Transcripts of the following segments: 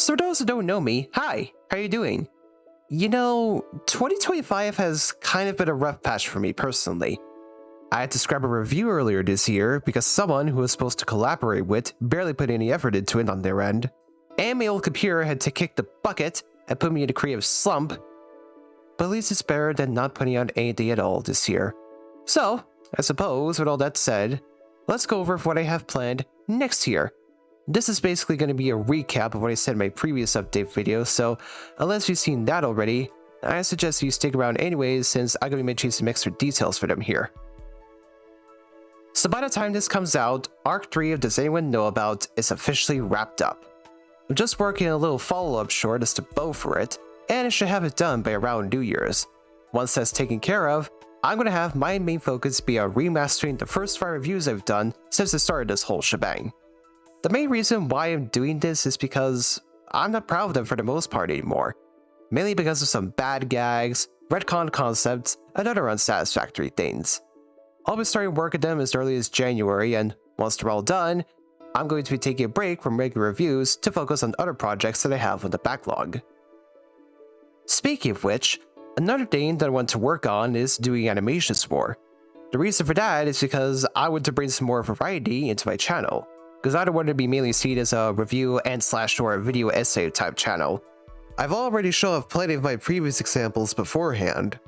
So for those who don't know me, hi, how you doing? You know, 2025 has kind of been a rough patch for me personally. I had to scrap a review earlier this year because someone who was supposed to collaborate with barely put any effort into it on their end. And my old computer had to kick the bucket and put me in a creative slump. But at least it's better than not putting out anything at all this year. So, I suppose with all that said, let's go over what I have planned next year. This is basically going to be a recap of what I said in my previous update video, so unless you've seen that already, I suggest you stick around anyways since I'm going to be mentioning some extra details for them here. So by the time this comes out, Arc 3 of Does Anyone Know About is officially wrapped up. I'm just working a little follow-up short as to bow for it, and I should have it done by around New Year's. Once that's taken care of, I'm going to have my main focus be on remastering the first 5 reviews I've done since I started this whole shebang. The main reason why I'm doing this is because I'm not proud of them for the most part anymore, mainly because of some bad gags, retcon concepts, and other unsatisfactory things. I'll be starting work at them as early as January, and once they're all done, I'm going to be taking a break from regular reviews to focus on other projects that I have on the backlog. Speaking of which, another thing that I want to work on is doing animations more. The reason for that is because I want to bring some more variety into my channel, because I don't want to be mainly seen as a review and/or video essay type channel. I've already shown off plenty of my previous examples beforehand.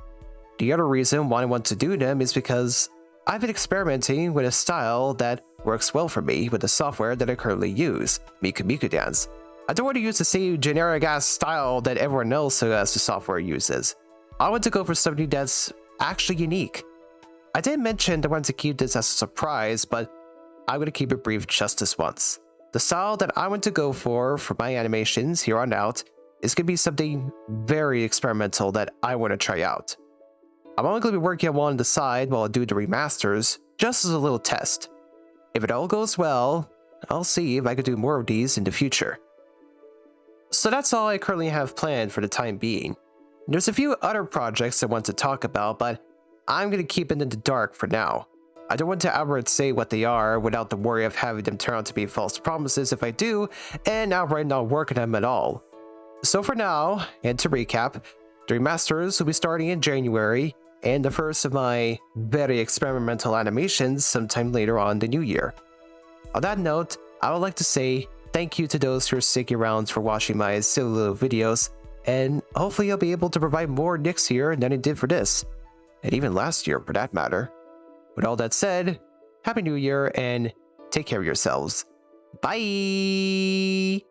The other reason why I want to do them is because I've been experimenting with a style that works well for me with the software that I currently use, Miku Miku Dance. I don't want to use the same generic ass style that everyone else who has the software uses. I want to go for something that's actually unique. I did mention I want to keep this as a surprise, but I'm going to keep it brief just this once. The style that I want to go for my animations here on out is going to be something very experimental that I want to try out. I'm only going to be working on one on the side while I do the remasters, just as a little test. If it all goes well, I'll see if I can do more of these in the future. So that's all I currently have planned for the time being. There's a few other projects I want to talk about, but I'm going to keep it in the dark for now. I don't want to outright say what they are without the worry of having them turn out to be false promises if I do, and outright not work on them at all. So for now, and to recap, the remasters will be starting in January, and the first of my very experimental animations sometime later on in the new year. On that note, I would like to say thank you to those who are sticking around for watching my silly little videos, and hopefully I'll be able to provide more next year than I did for this, and even last year for that matter. With all that said, Happy New Year and take care of yourselves. Bye!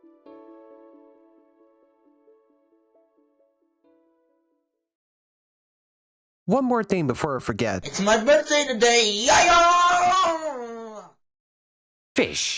One more thing before I forget. It's my birthday today! Fish!